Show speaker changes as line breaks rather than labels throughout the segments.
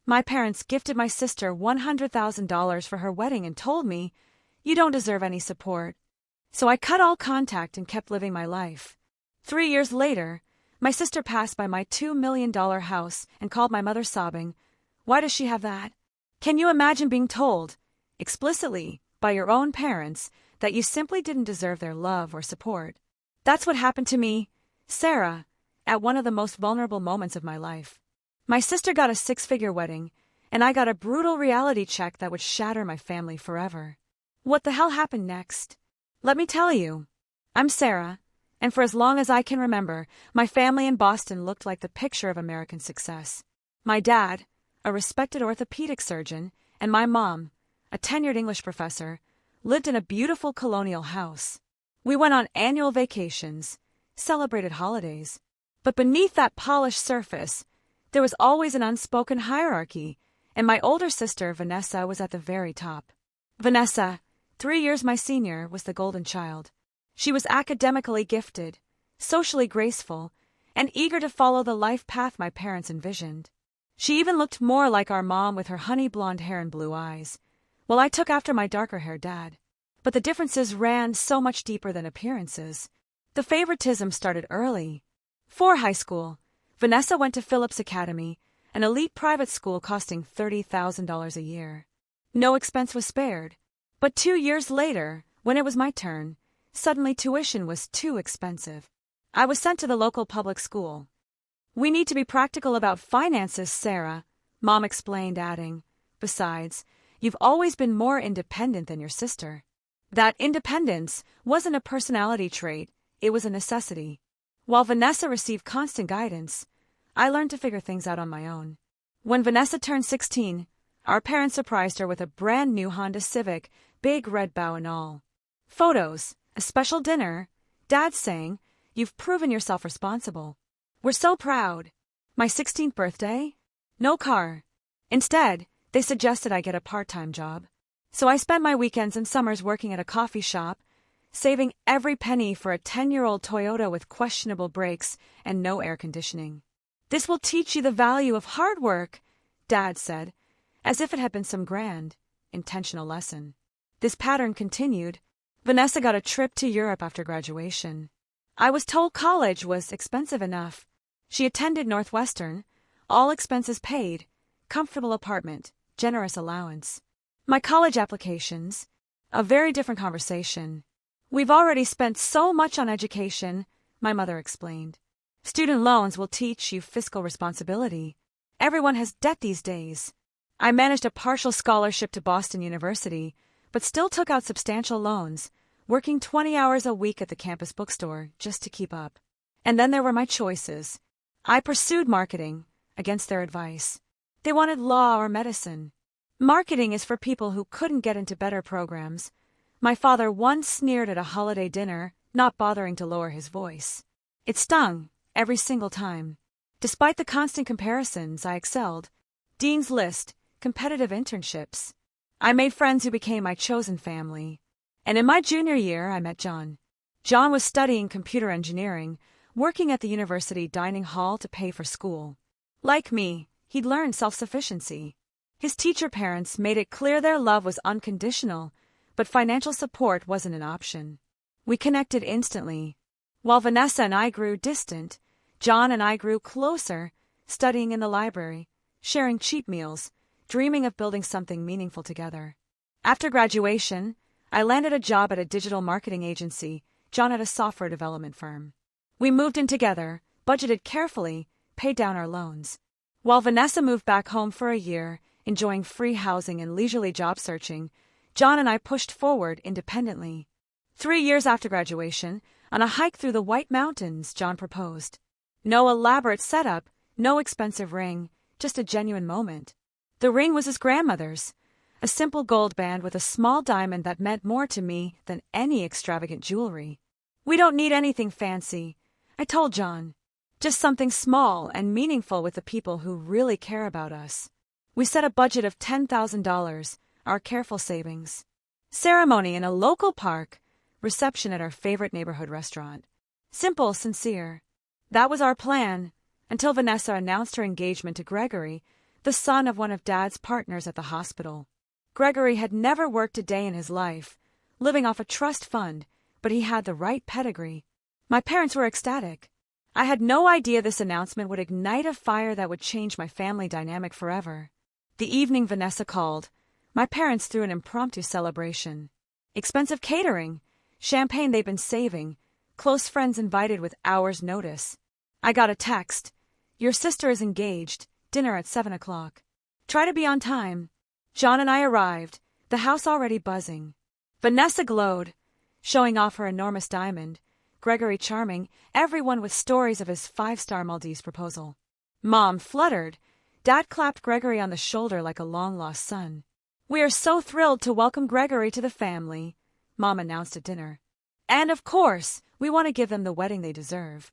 My parents gifted my sister $100,000 for her wedding and told me, "You don't deserve any support." So I cut all contact and kept living my life. 3 years later, my sister passed by my $2 million house and called my mother sobbing. Why does she have that? Can you imagine being told, explicitly, by your own parents, that you simply didn't deserve their love or support? That's what happened to me, Sarah, at one of the most vulnerable moments of my life. My sister got a 6-figure wedding, and I got a brutal reality check that would shatter my family forever. What the hell happened next? Let me tell you. I'm Sarah, and for as long as I can remember, my family in Boston looked like the picture of American success. My dad, a respected orthopedic surgeon, and my mom, a tenured English professor, lived in a beautiful colonial house. We went on annual vacations, celebrated holidays. But beneath that polished surface, there was always an unspoken hierarchy, and my older sister, Vanessa, was at the very top. Vanessa, 3 years my senior, was the golden child. She was academically gifted, socially graceful, and eager to follow the life path my parents envisioned. She even looked more like our mom with her honey blonde hair and blue eyes, while I took after my darker-haired dad. But the differences ran so much deeper than appearances. The favoritism started early. For high school, Vanessa went to Phillips Academy, an elite private school costing $30,000 a year. No expense was spared. But 2 years later, when it was my turn, suddenly tuition was too expensive. I was sent to the local public school. "We need to be practical about finances, Sarah," Mom explained, adding, "Besides, you've always been more independent than your sister." That independence wasn't a personality trait, it was a necessity. While Vanessa received constant guidance, I learned to figure things out on my own. When Vanessa turned 16, our parents surprised her with a brand new Honda Civic, big red bow and all. Photos, a special dinner, Dad saying, "You've proven yourself responsible. We're so proud." My 16th birthday? No car. Instead, they suggested I get a part-time job. So I spent my weekends and summers working at a coffee shop, saving every penny for a 10-year-old Toyota with questionable brakes and no air conditioning. "This will teach you the value of hard work," Dad said, as if it had been some grand, intentional lesson. This pattern continued. Vanessa got a trip to Europe after graduation. I was told college was expensive enough. She attended Northwestern, all expenses paid, comfortable apartment, generous allowance. My college applications, a very different conversation. "We've already spent so much on education," my mother explained. "Student loans will teach you fiscal responsibility. Everyone has debt these days." I managed a partial scholarship to Boston University, but still took out substantial loans, working 20 hours a week at the campus bookstore just to keep up. And then there were my choices. I pursued marketing, against their advice. They wanted law or medicine. "Marketing is for people who couldn't get into better programs," my father once sneered at a holiday dinner, not bothering to lower his voice. It stung, every single time. Despite the constant comparisons, I excelled. Dean's List, competitive internships. I made friends who became my chosen family. And in my junior year, I met John. John was studying computer engineering, working at the university dining hall to pay for school. Like me, he'd learned self-sufficiency. His teacher parents made it clear their love was unconditional, but financial support wasn't an option. We connected instantly. While Vanessa and I grew distant, John and I grew closer, studying in the library, sharing cheap meals, dreaming of building something meaningful together. After graduation, I landed a job at a digital marketing agency, John at a software development firm. We moved in together, budgeted carefully, paid down our loans. While Vanessa moved back home for a year, enjoying free housing and leisurely job searching, John and I pushed forward independently. 3 years after graduation, on a hike through the White Mountains, John proposed. No elaborate setup, no expensive ring, just a genuine moment. The ring was his grandmother's, a simple gold band with a small diamond that meant more to me than any extravagant jewelry. "We don't need anything fancy," I told John. "Just something small and meaningful with the people who really care about us." We set a budget of $10,000, our careful savings. Ceremony in a local park, reception at our favorite neighborhood restaurant. Simple, sincere. That was our plan, until Vanessa announced her engagement to Gregory, the son of one of Dad's partners at the hospital. Gregory had never worked a day in his life, living off a trust fund, but he had the right pedigree. My parents were ecstatic. I had no idea this announcement would ignite a fire that would change my family dynamic forever. The evening Vanessa called, my parents threw an impromptu celebration. Expensive catering, champagne they'd been saving, close friends invited with hours' notice. I got a text. Your sister is engaged, dinner at 7 o'clock. Try to be on time. John and I arrived, the house already buzzing. Vanessa glowed, showing off her enormous diamond. Gregory charming, everyone with stories of his 5-star Maldives proposal. Mom fluttered. Dad clapped Gregory on the shoulder like a long-lost son. We are so thrilled to welcome Gregory to the family, Mom announced at dinner. And of course, we want to give them the wedding they deserve.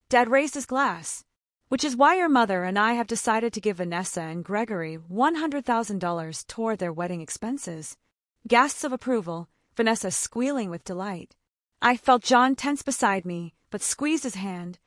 Dad raised his glass. Which is why your mother and I have decided to give Vanessa and Gregory $100,000 toward their wedding expenses. Gasps of approval, Vanessa squealing with delight. I felt John tense beside me, but squeezed his hand.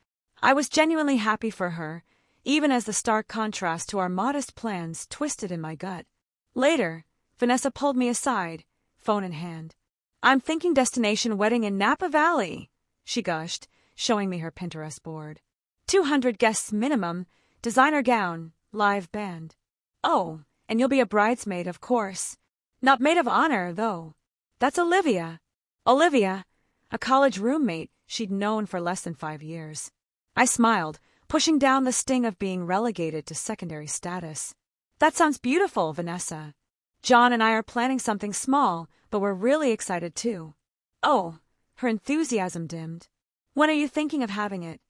I was genuinely happy for her, even as the stark contrast to our modest plans twisted in my gut. Later, Vanessa pulled me aside, phone in hand. I'm thinking destination wedding in Napa Valley, she gushed, showing me her Pinterest board. 200 guests minimum, designer gown, live band. Oh, and you'll be a bridesmaid, of course. Not maid of honor, though. That's Olivia. Olivia, a college roommate she'd known for less than 5 years. I smiled, pushing down the sting of being relegated to secondary status. That sounds beautiful, Vanessa. John and I are planning something small, but we're really excited too. Oh, her enthusiasm dimmed. When are you thinking of having it?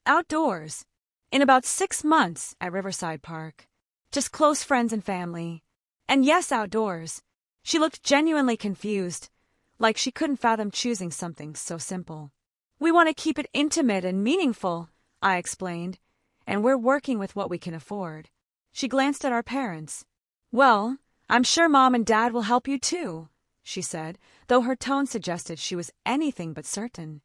Outdoors. In about 6 months at Riverside Park. Just close friends and family. And yes, outdoors. She looked genuinely confused, like she couldn't fathom choosing something so simple. We want to keep it intimate and meaningful, I explained, and we're working with what we can afford. She glanced at our parents. Well, I'm sure Mom and Dad will help you too, she said, though her tone suggested she was anything but certain.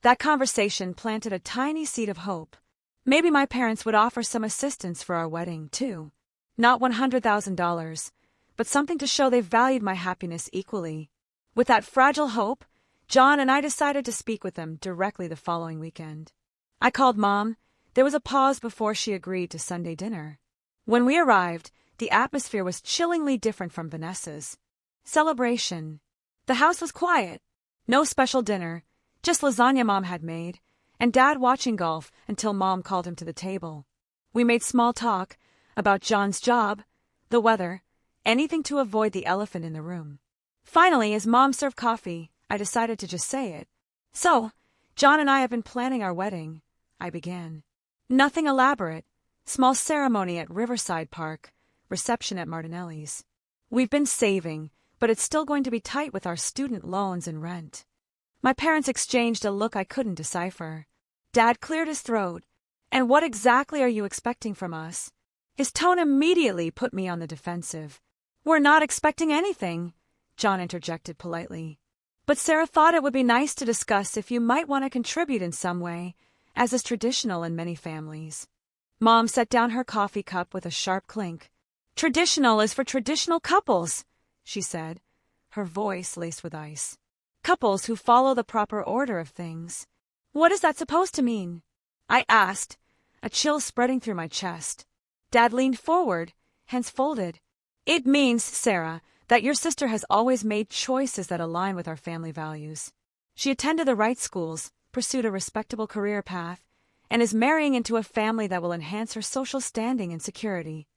That conversation planted a tiny seed of hope. Maybe my parents would offer some assistance for our wedding, too. Not $100,000, but something to show they valued my happiness equally. With that fragile hope, John and I decided to speak with them directly the following weekend. I called Mom. There was a pause before she agreed to Sunday dinner. When we arrived, the atmosphere was chillingly different from Vanessa's. Celebration. The house was quiet. No special dinner. Just lasagna Mom had made, and Dad watching golf until Mom called him to the table. We made small talk about John's job, the weather, anything to avoid the elephant in the room. Finally, as Mom served coffee, I decided to just say it. So, John and I have been planning our wedding, I began. Nothing elaborate. Small ceremony at Riverside Park, reception at Martinelli's. We've been saving, but it's still going to be tight with our student loans and rent. My parents exchanged a look I couldn't decipher. Dad cleared his throat. And what exactly are you expecting from us? His tone immediately put me on the defensive. We're not expecting anything, John interjected politely. But Sarah thought it would be nice to discuss if you might want to contribute in some way, as is traditional in many families. Mom set down her coffee cup with a sharp clink. Traditional is for traditional couples, she said, her voice laced with ice. Couples who follow the proper order of things. What is that supposed to mean? I asked, a chill spreading through my chest. Dad leaned forward, hands folded. It means, Sarah, that your sister has always made choices that align with our family values. She attended the right schools, pursued a respectable career path, and is marrying into a family that will enhance her social standing and security.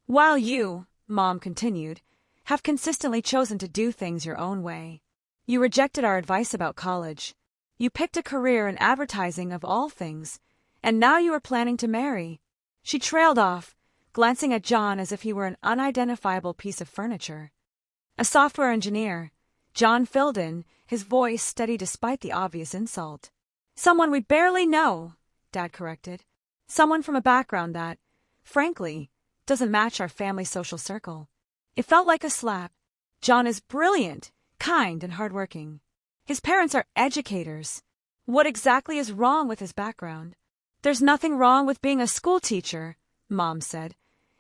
While you, Mom continued, have consistently chosen to do things your own way. You rejected our advice about college. You picked a career in advertising of all things, and now you are planning to marry. She trailed off, glancing at John as if he were an unidentifiable piece of furniture. A software engineer, John filled in, his voice steady despite the obvious insult. Someone we barely know, Dad corrected. Someone from a background that, frankly, doesn't match our family social circle. It felt like a slap. John is brilliant, kind, and hardworking. His parents are educators. What exactly is wrong with his background? There's nothing wrong with being a school teacher, Mom said,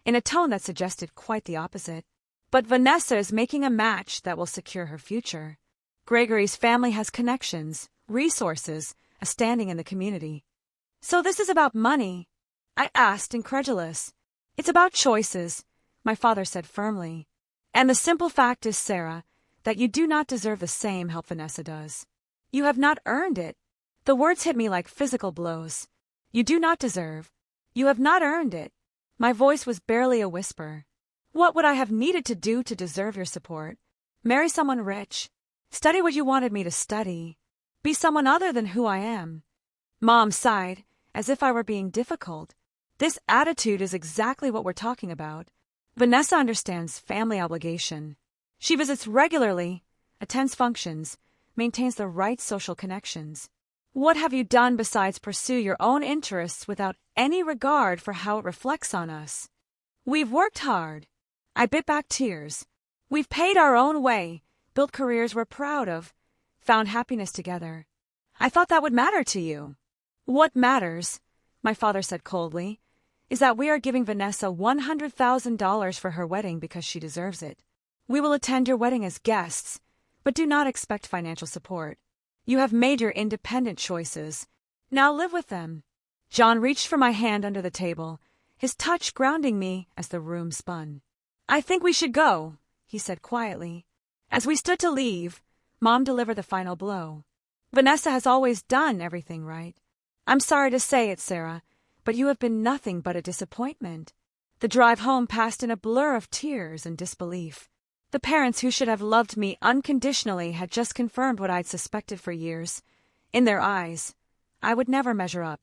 in a tone that suggested quite the opposite. But Vanessa is making a match that will secure her future. Gregory's family has connections, resources, a standing in the community. So this is about money? I asked, incredulous. It's about choices, my father said firmly. And the simple fact is, Sarah, that you do not deserve the same help Vanessa does. You have not earned it. The words hit me like physical blows. You do not deserve. You have not earned it. My voice was barely a whisper. What would I have needed to do to deserve your support? Marry someone rich. Study what you wanted me to study. Be someone other than who I am. Mom sighed, as if I were being difficult. This attitude is exactly what we're talking about. Vanessa understands family obligation. She visits regularly, attends functions, maintains the right social connections. What have you done besides pursue your own interests without any regard for how it reflects on us? We've worked hard. I bit back tears. We've paid our own way, built careers we're proud of, found happiness together. I thought that would matter to you. What matters, my father said coldly, is that we are giving Vanessa $100,000 for her wedding because she deserves it. We will attend your wedding as guests, but do not expect financial support. You have made your independent choices. Now live with them. John reached for my hand under the table, his touch grounding me as the room spun. I think we should go, he said quietly. As we stood to leave, Mom delivered the final blow. Vanessa has always done everything right. I'm sorry to say it, Sarah, but you have been nothing but a disappointment. The drive home passed in a blur of tears and disbelief. The parents who should have loved me unconditionally had just confirmed what I'd suspected for years. In their eyes, I would never measure up.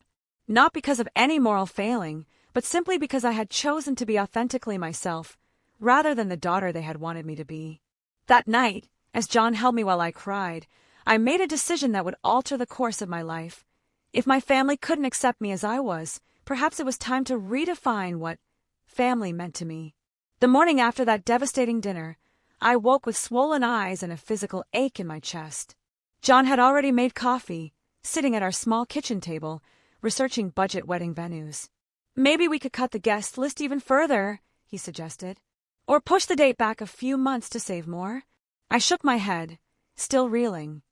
Not because of any moral failing, but simply because I had chosen to be authentically myself, rather than the daughter they had wanted me to be. That night, as John held me while I cried, I made a decision that would alter the course of my life. If my family couldn't accept me as I was, perhaps it was time to redefine what family meant to me. The morning after that devastating dinner, I woke with swollen eyes and a physical ache in my chest. John had already made coffee, sitting at our small kitchen table, researching budget wedding venues. Maybe we could cut the guest list even further, he suggested. Or push the date back a few months to save more. I shook my head, still reeling.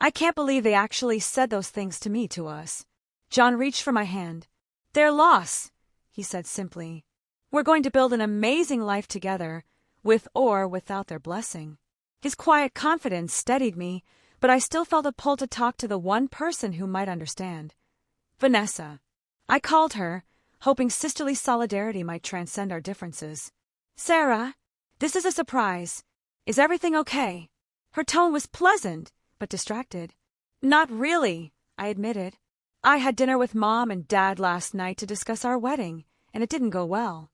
I can't believe they actually said those things to me to us. John reached for my hand. Their loss, he said simply. We're going to build an amazing life together, with or without their blessing. His quiet confidence steadied me, but I still felt a pull to talk to the one person who might understand. Vanessa. I called her, hoping sisterly solidarity might transcend our differences. Sarah, this is a surprise. Is everything okay? Her tone was pleasant, but distracted. Not really, I admitted. I had dinner with Mom and Dad last night to discuss our wedding, and it didn't go well.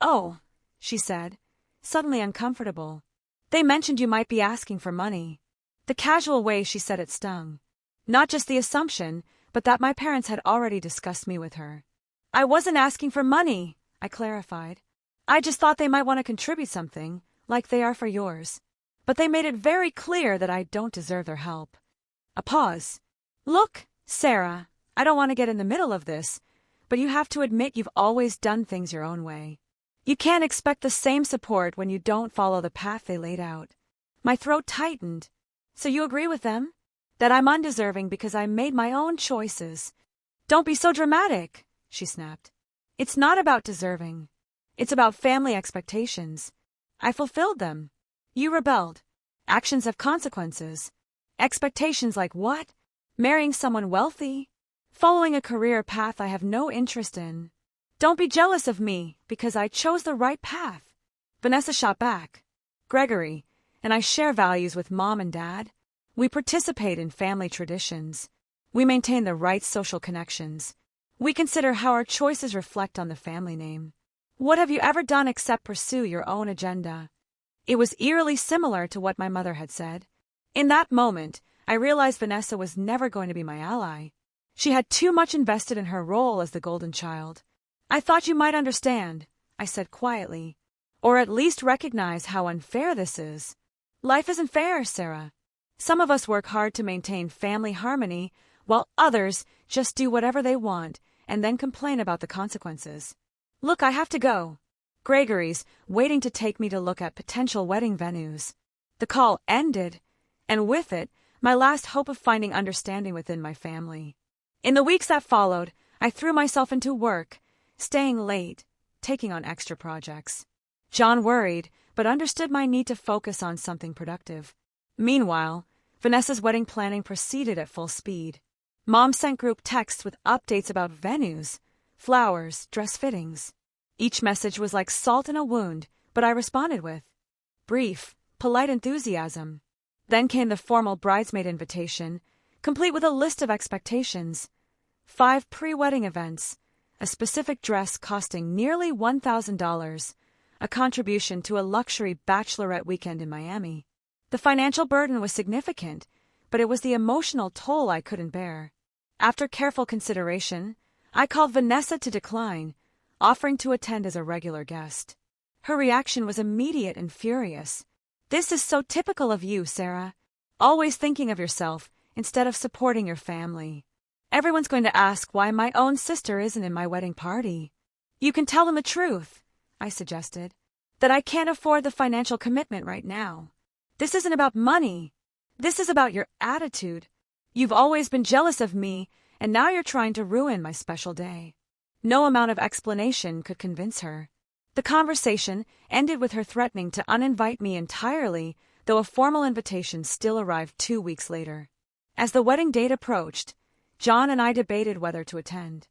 Oh, she said, suddenly uncomfortable. They mentioned you might be asking for money. The casual way she said it stung. Not just the assumption, but that my parents had already discussed me with her. I wasn't asking for money, I clarified. I just thought they might want to contribute something, like they are for yours. But they made it very clear that I don't deserve their help. A pause. Look, Sarah, I don't want to get in the middle of this, but you have to admit you've always done things your own way. You can't expect the same support when you don't follow the path they laid out. My throat tightened. So you agree with them? That I'm undeserving because I made my own choices. Don't be so dramatic, she snapped. It's not about deserving. It's about family expectations. I fulfilled them. You rebelled. Actions have consequences. Expectations like what? Marrying someone wealthy? Following a career path I have no interest in. Don't be jealous of me because I chose the right path. Vanessa shot back. Gregory and I share values with Mom and Dad. We participate in family traditions. We maintain the right social connections. We consider how our choices reflect on the family name. What have you ever done except pursue your own agenda? It was eerily similar to what my mother had said. In that moment, I realized Vanessa was never going to be my ally. She had too much invested in her role as the golden child. I thought you might understand, I said quietly, or at least recognize how unfair this is. Life isn't fair, Sarah. Some of us work hard to maintain family harmony, while others just do whatever they want and then complain about the consequences. Look, I have to go. Gregory's, waiting to take me to look at potential wedding venues. The call ended, and with it, my last hope of finding understanding within my family. In the weeks that followed, I threw myself into work, staying late, taking on extra projects. John worried, but understood my need to focus on something productive. Meanwhile, Vanessa's wedding planning proceeded at full speed. Mom sent group texts with updates about venues, flowers, dress fittings. Each message was like salt in a wound, but I responded with brief, polite enthusiasm. Then came the formal bridesmaid invitation, complete with a list of expectations. 5 pre-wedding events, a specific dress costing nearly $1,000, a contribution to a luxury bachelorette weekend in Miami. The financial burden was significant, but it was the emotional toll I couldn't bear. After careful consideration, I called Vanessa to decline, offering to attend as a regular guest. Her reaction was immediate and furious. "This is so typical of you, Sarah. Always thinking of yourself instead of supporting your family. Everyone's going to ask why my own sister isn't in my wedding party." "You can tell them the truth," I suggested, "that I can't afford the financial commitment right now. This isn't about money. This is about your attitude. You've always been jealous of me, and now you're trying to ruin my special day." No amount of explanation could convince her. The conversation ended with her threatening to uninvite me entirely, though a formal invitation still arrived 2 weeks later. As the wedding date approached, John and I debated whether to attend.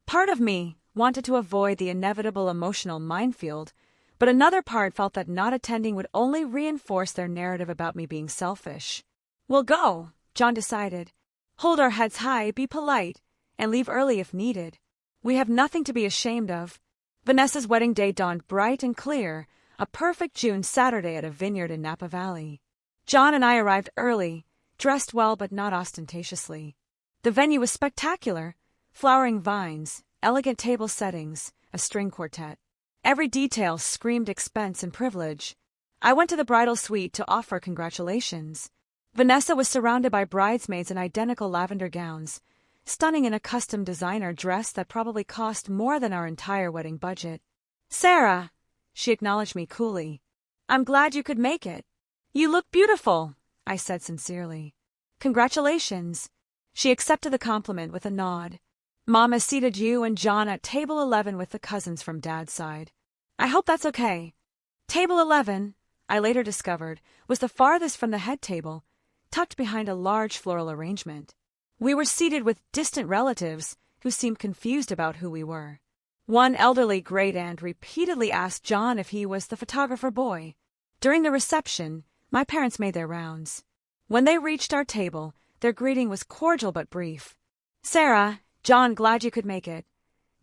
Part of me wanted to avoid the inevitable emotional minefield, but another part felt that not attending would only reinforce their narrative about me being selfish. "We'll go," John decided. "Hold our heads high, be polite, and leave early if needed. We have nothing to be ashamed of." Vanessa's wedding day dawned bright and clear, a perfect June Saturday at a vineyard in Napa Valley. John and I arrived early, dressed well but not ostentatiously. The venue was spectacular: flowering vines, elegant table settings, a string quartet. Every detail screamed expense and privilege. I went to the bridal suite to offer congratulations. Vanessa was surrounded by bridesmaids in identical lavender gowns, stunning in a custom designer dress that probably cost more than our entire wedding budget. "Sarah," she acknowledged me coolly, "I'm glad you could make it." "You look beautiful," I said sincerely. "Congratulations." She accepted the compliment with a nod. "Mom has seated you and John at table 11 with the cousins from Dad's side. I hope that's okay." Table 11, I later discovered, was the farthest from the head table, tucked behind a large floral arrangement. We were seated with distant relatives who seemed confused about who we were. One elderly great-aunt repeatedly asked John if he was the photographer boy. During the reception, my parents made their rounds. When they reached our table, their greeting was cordial but brief. "Sarah, John, glad you could make it,"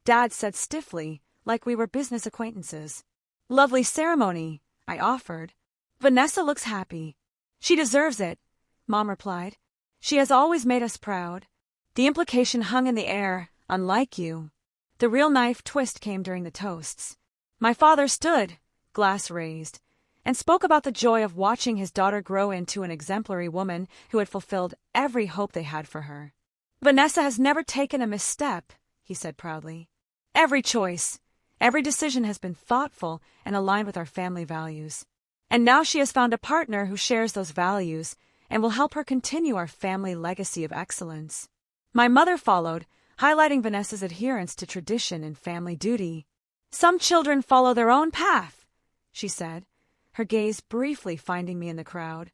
Dad said stiffly, like we were business acquaintances. "Lovely ceremony," I offered. "Vanessa looks happy." "She deserves it," Mom replied. "She has always made us proud." The implication hung in the air, "unlike you." The real knife twist came during the toasts. My father stood, glass raised, and spoke about the joy of watching his daughter grow into an exemplary woman who had fulfilled every hope they had for her. "Vanessa has never taken a misstep," he said proudly. "Every choice, every decision has been thoughtful and aligned with our family values. And now she has found a partner who shares those values and will help her continue our family legacy of excellence." My mother followed, highlighting Vanessa's adherence to tradition and family duty. "Some children follow their own path," she said, her gaze briefly finding me in the crowd.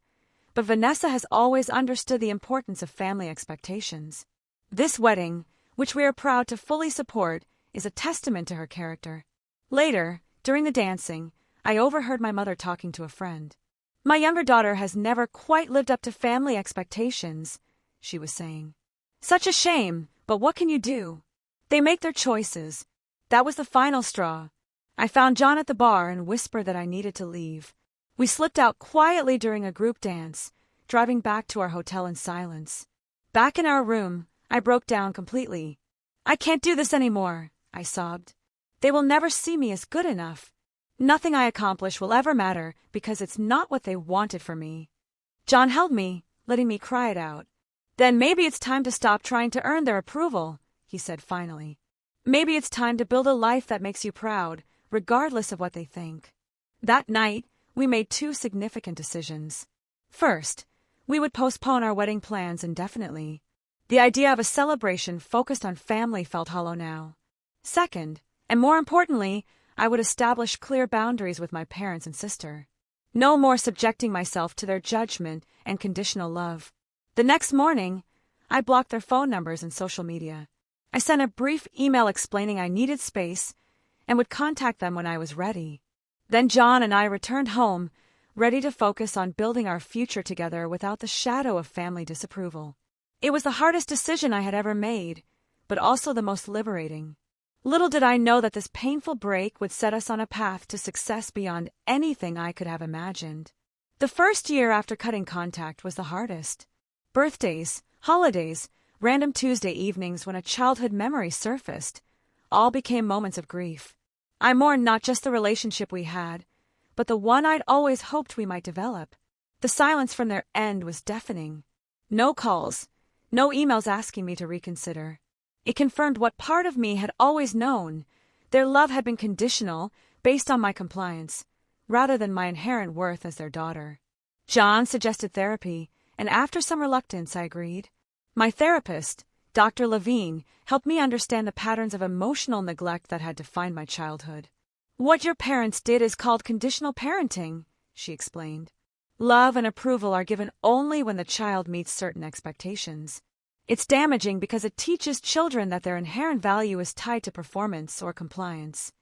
"But Vanessa has always understood the importance of family expectations. This wedding, which we are proud to fully support, is a testament to her character." Later, during the dancing, I overheard my mother talking to a friend. "My younger daughter has never quite lived up to family expectations," she was saying. "Such a shame, but what can you do? They make their choices." That was the final straw. I found John at the bar and whispered that I needed to leave. We slipped out quietly during a group dance, driving back to our hotel in silence. Back in our room, I broke down completely. "I can't do this anymore," I sobbed. "They will never see me as good enough. Nothing I accomplish will ever matter because it's not what they wanted for me." John held me, letting me cry it out. "Then maybe it's time to stop trying to earn their approval," he said finally. "Maybe it's time to build a life that makes you proud, regardless of what they think. That night, we made two significant decisions. First, we would postpone our wedding plans indefinitely. The idea of a celebration focused on family felt hollow now. Second, and more importantly, I would establish clear boundaries with my parents and sister. No more subjecting myself to their judgment and conditional love. The next morning, I blocked their phone numbers and social media. I sent a brief email explaining I needed space and would contact them when I was ready. Then John and I returned home, ready to focus on building our future together without the shadow of family disapproval. It was the hardest decision I had ever made, but also the most liberating. Little did I know that this painful break would set us on a path to success beyond anything I could have imagined. The first year after cutting contact was the hardest. Birthdays, holidays, random Tuesday evenings when a childhood memory surfaced, all became moments of grief. I mourned not just the relationship we had, but the one I'd always hoped we might develop. The silence from their end was deafening. No calls, no emails asking me to reconsider. It confirmed what part of me had always known. Their love had been conditional, based on my compliance, rather than my inherent worth as their daughter. John suggested therapy, and after some reluctance I agreed. My therapist, Dr. Levine, helped me understand the patterns of emotional neglect that had defined my childhood. What your parents did is called conditional parenting, she explained. Love and approval are given only when the child meets certain expectations. It's damaging because it teaches children that their inherent value is tied to performance or compliance.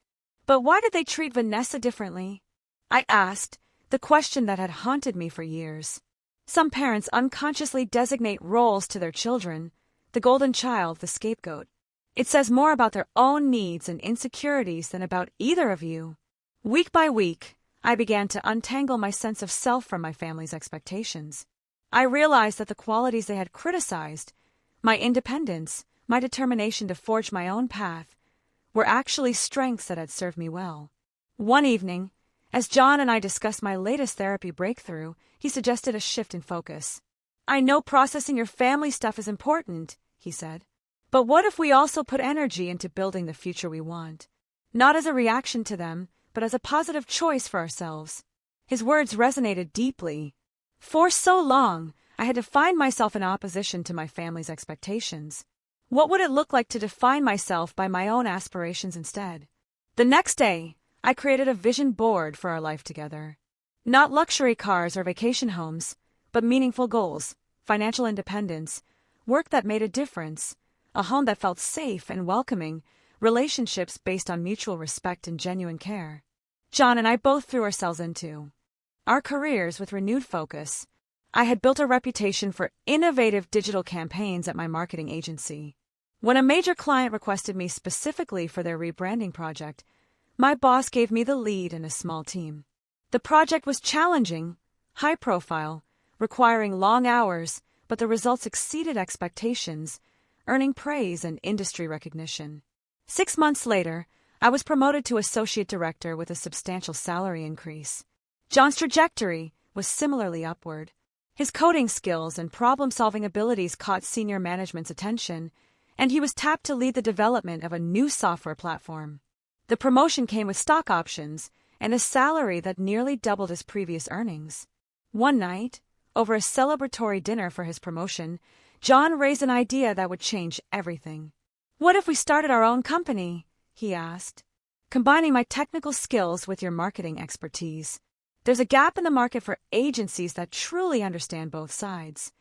But why did they treat Vanessa differently? I asked, the question that had haunted me for years. Some parents unconsciously designate roles to their children, the golden child, the scapegoat. It says more about their own needs and insecurities than about either of you. Week by week, I began to untangle my sense of self from my family's expectations. I realized that the qualities they had criticized, my independence, my determination to forge my own path, were actually strengths that had served me well. One evening, as John and I discussed my latest therapy breakthrough, he suggested a shift in focus. I know processing your family stuff is important, he said. But what if we also put energy into building the future we want? Not as a reaction to them, but as a positive choice for ourselves. His words resonated deeply. For so long, I had defined myself in opposition to my family's expectations. What would it look like to define myself by my own aspirations instead? The next day, I created a vision board for our life together. Not luxury cars or vacation homes, but meaningful goals, financial independence, work that made a difference, a home that felt safe and welcoming, relationships based on mutual respect and genuine care. John and I both threw ourselves into our careers with renewed focus. I had built a reputation for innovative digital campaigns at my marketing agency. When a major client requested me specifically for their rebranding project, my boss gave me the lead in a small team. The project was challenging, high profile, requiring long hours, but the results exceeded expectations, earning praise and industry recognition. 6 months later, I was promoted to associate director with a substantial salary increase. John's trajectory was similarly upward. His coding skills and problem-solving abilities caught senior management's attention, and he was tapped to lead the development of a new software platform. The promotion came with stock options and a salary that nearly doubled his previous earnings. One night, over a celebratory dinner for his promotion, John raised an idea that would change everything. What if we started our own company? He asked. Combining my technical skills with your marketing expertise. There's a gap in the market for agencies that truly understand both sides.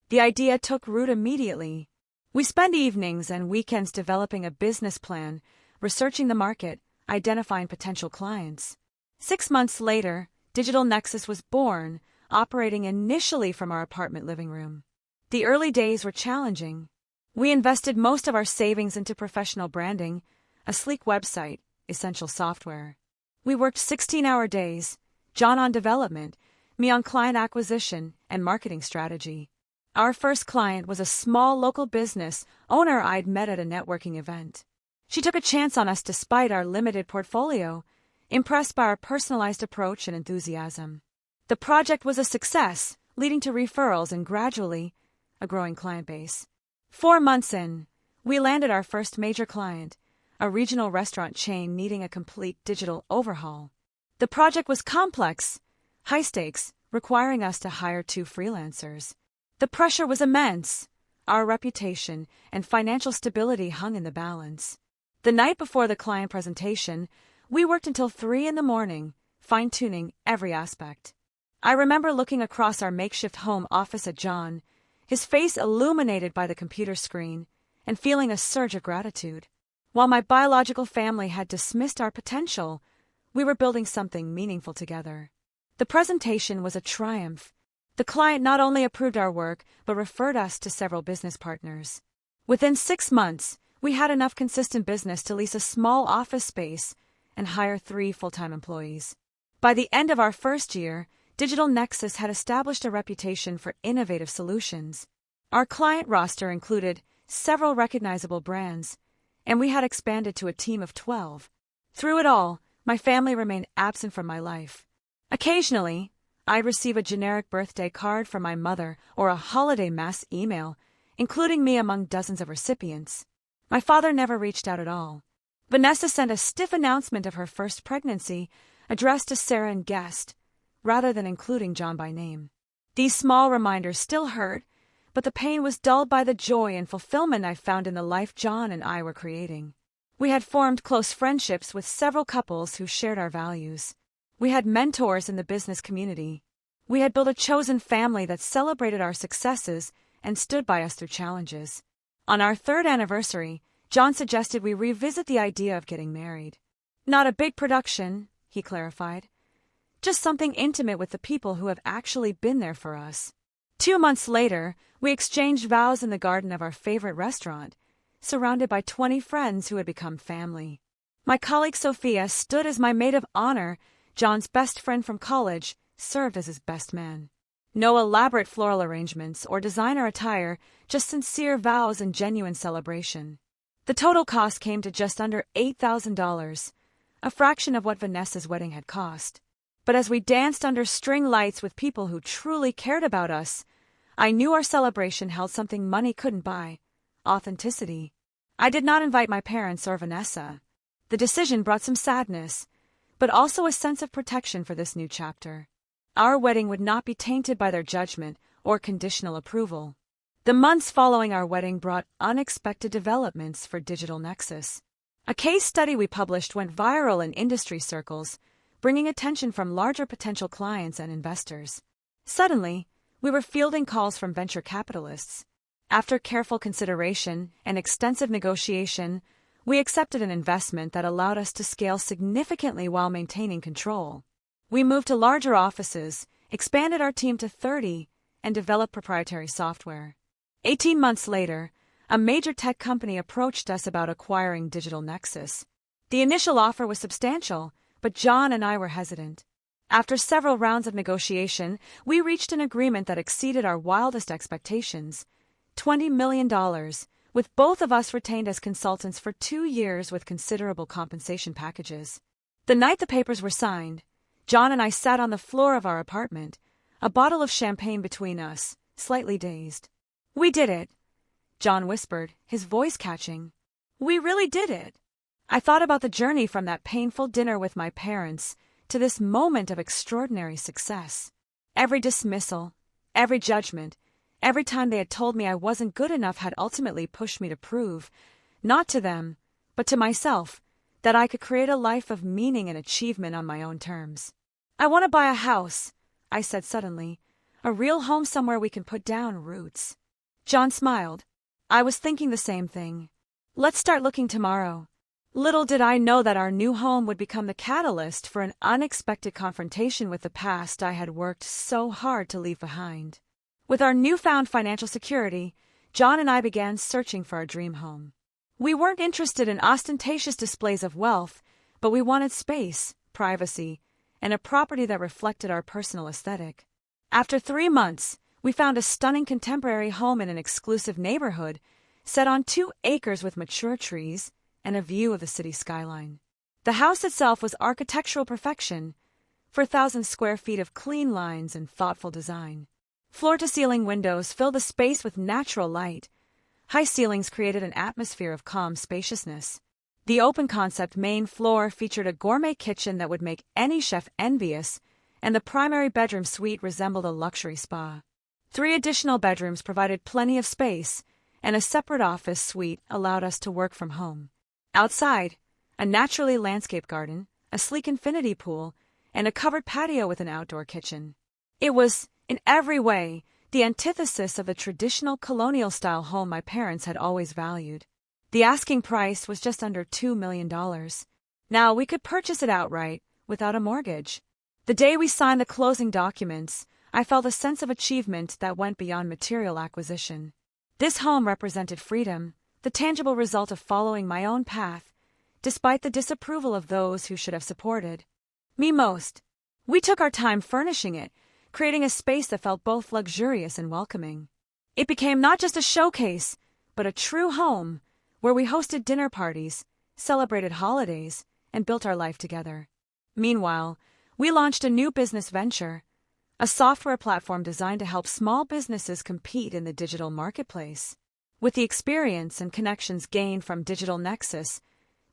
The idea took root immediately. We spent evenings and weekends developing a business plan, researching the market, identifying potential clients. 6 months later, Digital Nexus was born, operating initially from our apartment living room. The early days were challenging. We invested most of our savings into professional branding, a sleek website, essential software. We worked 16-hour days, John on development, me on client acquisition and marketing strategy. Our first client was a small local business owner I'd met at a networking event. She took a chance on us despite our limited portfolio, impressed by our personalized approach and enthusiasm. The project was a success, leading to referrals and gradually, a growing client base. 4 months in, we landed our first major client, a regional restaurant chain needing a complete digital overhaul. The project was complex, high stakes, requiring us to hire 2 freelancers. The pressure was immense. Our reputation and financial stability hung in the balance. The night before the client presentation, we worked until 3 a.m, fine-tuning every aspect. I remember looking across our makeshift home office at John, his face illuminated by the computer screen, and feeling a surge of gratitude. While my biological family had dismissed our potential, we were building something meaningful together. The presentation was a triumph. The client not only approved our work, but referred us to several business partners. Within 6 months, we had enough consistent business to lease a small office space and hire 3 full-time employees. By the end of our first year, Digital Nexus had established a reputation for innovative solutions. Our client roster included several recognizable brands, and we had expanded to a team of 12. Through it all, my family remained absent from my life. Occasionally, I'd receive a generic birthday card from my mother or a holiday mass email, including me among dozens of recipients. My father never reached out at all. Vanessa sent a stiff announcement of her first pregnancy, addressed to Sarah and guest, rather than including John by name. These small reminders still hurt, but the pain was dulled by the joy and fulfillment I found in the life John and I were creating. We had formed close friendships with several couples who shared our values. We had mentors in the business community. We had built a chosen family that celebrated our successes and stood by us through challenges. On our 3rd anniversary, John suggested we revisit the idea of getting married. Not a big production, he clarified. Just something intimate with the people who have actually been there for us. 2 months later, we exchanged vows in the garden of our favorite restaurant, surrounded by 20 friends who had become family. My colleague Sophia stood as my maid of honor. John's best friend from college served as his best man. No elaborate floral arrangements or designer attire, just sincere vows and genuine celebration. The total cost came to just under $8,000, a fraction of what Vanessa's wedding had cost. But as we danced under string lights with people who truly cared about us, I knew our celebration held something money couldn't buy: authenticity. I did not invite my parents or Vanessa. The decision brought some sadness, but also a sense of protection for this new chapter. Our wedding would not be tainted by their judgment or conditional approval. The months following our wedding brought unexpected developments for Digital Nexus. A case study we published went viral in industry circles, bringing attention from larger potential clients and investors. Suddenly, we were fielding calls from venture capitalists. After careful consideration and extensive negotiation, we accepted an investment that allowed us to scale significantly while maintaining control. We moved to larger offices, expanded our team to 30, and developed proprietary software. 18 months later, a major tech company approached us about acquiring Digital Nexus. The initial offer was substantial, but John and I were hesitant. After several rounds of negotiation, we reached an agreement that exceeded our wildest expectations: $20 million, with both of us retained as consultants for 2 years with considerable compensation packages. The night the papers were signed, John and I sat on the floor of our apartment, a bottle of champagne between us, slightly dazed. "We did it," John whispered, his voice catching. "We really did it." I thought about the journey from that painful dinner with my parents to this moment of extraordinary success. Every dismissal, every judgment, every time they had told me I wasn't good enough had ultimately pushed me to prove, not to them, but to myself, that I could create a life of meaning and achievement on my own terms. "I want to buy a house," I said suddenly, "a real home somewhere we can put down roots." John smiled. I was thinking the same thing. "Let's start looking tomorrow." Little did I know that our new home would become the catalyst for an unexpected confrontation with the past I had worked so hard to leave behind. With our newfound financial security, John and I began searching for our dream home. We weren't interested in ostentatious displays of wealth, but we wanted space, privacy, and a property that reflected our personal aesthetic. After 3 months, we found a stunning contemporary home in an exclusive neighborhood, set on 2 acres with mature trees and a view of the city skyline. The house itself was architectural perfection, 4,000 square feet of clean lines and thoughtful design. Floor-to-ceiling windows filled the space with natural light. High ceilings created an atmosphere of calm spaciousness. The open-concept main floor featured a gourmet kitchen that would make any chef envious, and the primary bedroom suite resembled a luxury spa. 3 additional bedrooms provided plenty of space, and a separate office suite allowed us to work from home. Outside, a naturally landscaped garden, a sleek infinity pool, and a covered patio with an outdoor kitchen. It was, in every way, the antithesis of the traditional colonial-style home my parents had always valued. The asking price was just under $2 million. Now we could purchase it outright, without a mortgage. The day we signed the closing documents, I felt a sense of achievement that went beyond material acquisition. This home represented freedom, the tangible result of following my own path, despite the disapproval of those who should have supported me most. We took our time furnishing it, creating a space that felt both luxurious and welcoming. It became not just a showcase, but a true home, where we hosted dinner parties, celebrated holidays, and built our life together. Meanwhile, we launched a new business venture, a software platform designed to help small businesses compete in the digital marketplace. With the experience and connections gained from Digital Nexus,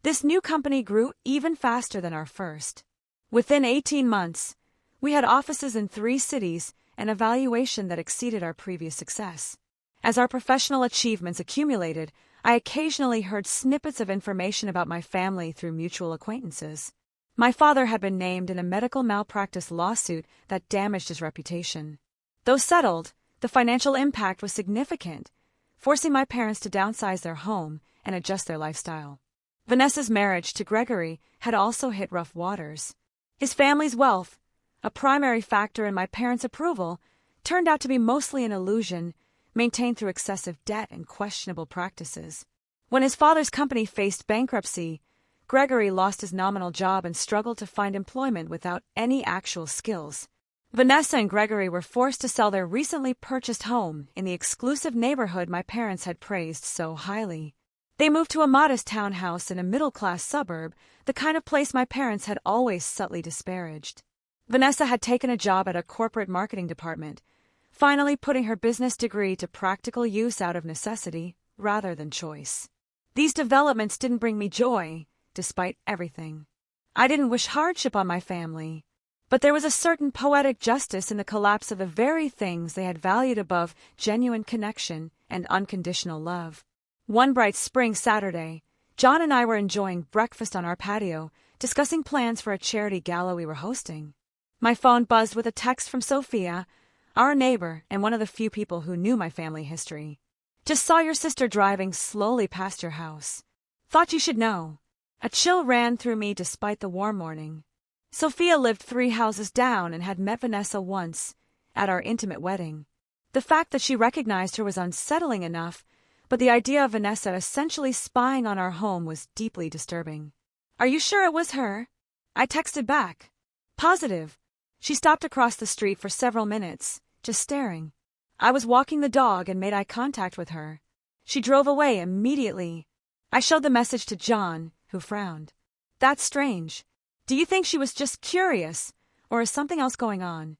this new company grew even faster than our first. Within 18 months, we had offices in 3 cities and a valuation that exceeded our previous success. As our professional achievements accumulated, I occasionally heard snippets of information about my family through mutual acquaintances. My father had been named in a medical malpractice lawsuit that damaged his reputation. Though settled, the financial impact was significant, forcing my parents to downsize their home and adjust their lifestyle. Vanessa's marriage to Gregory had also hit rough waters. His family's wealth, a primary factor in my parents' approval, turned out to be mostly an illusion, maintained through excessive debt and questionable practices. When his father's company faced bankruptcy, Gregory lost his nominal job and struggled to find employment without any actual skills. Vanessa and Gregory were forced to sell their recently purchased home in the exclusive neighborhood my parents had praised so highly. They moved to a modest townhouse in a middle-class suburb, the kind of place my parents had always subtly disparaged. Vanessa had taken a job at a corporate marketing department, finally putting her business degree to practical use out of necessity rather than choice. These developments didn't bring me joy, despite everything. I didn't wish hardship on my family, but there was a certain poetic justice in the collapse of the very things they had valued above genuine connection and unconditional love. One bright spring Saturday, John and I were enjoying breakfast on our patio, discussing plans for a charity gala we were hosting. My phone buzzed with a text from Sophia, our neighbor and one of the few people who knew my family history. "Just saw your sister driving slowly past your house. Thought you should know." A chill ran through me despite the warm morning. Sophia lived 3 houses down and had met Vanessa once, at our intimate wedding. The fact that she recognized her was unsettling enough, but the idea of Vanessa essentially spying on our home was deeply disturbing. "Are you sure it was her?" I texted back. "Positive." She stopped across the street for several minutes, just staring. I was walking the dog and made eye contact with her. She drove away immediately. I showed the message to John, who frowned. "That's strange. Do you think she was just curious, or is something else going on?"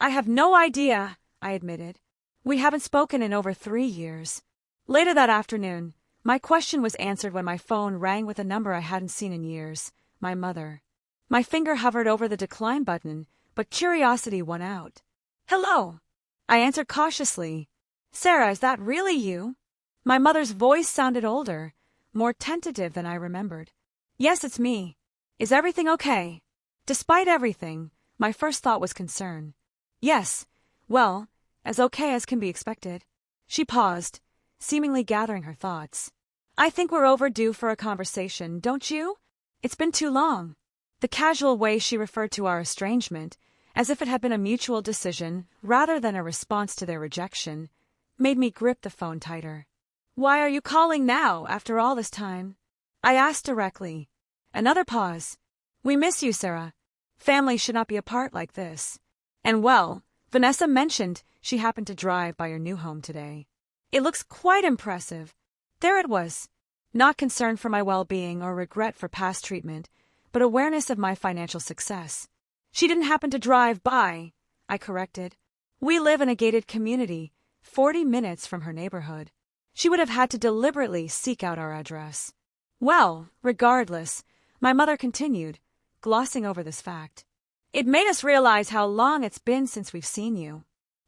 "I have no idea," I admitted. "We haven't spoken in over 3 years. Later that afternoon, my question was answered when my phone rang with a number I hadn't seen in years, my mother. My finger hovered over the decline button, but curiosity won out. "Hello," I answered cautiously. "Sarah, is that really you?" My mother's voice sounded older, more tentative than I remembered. "Yes, it's me. Is everything okay?" Despite everything, my first thought was concern. "Yes, well, as okay as can be expected." She paused, seemingly gathering her thoughts. "I think we're overdue for a conversation, don't you? It's been too long." The casual way she referred to our estrangement, as if it had been a mutual decision rather than a response to their rejection, made me grip the phone tighter. "Why are you calling now, after all this time?" I asked directly. Another pause. "We miss you, Sarah. Family should not be apart like this. And well, Vanessa mentioned she happened to drive by your new home today. It looks quite impressive." There it was. Not concern for my well-being or regret for past treatment, but awareness of my financial success. "She didn't happen to drive by," I corrected. "We live in a gated community, 40 minutes from her neighborhood. She would have had to deliberately seek out our address." Well, regardless, my mother continued, glossing over this fact. It made us realize how long it's been since we've seen you.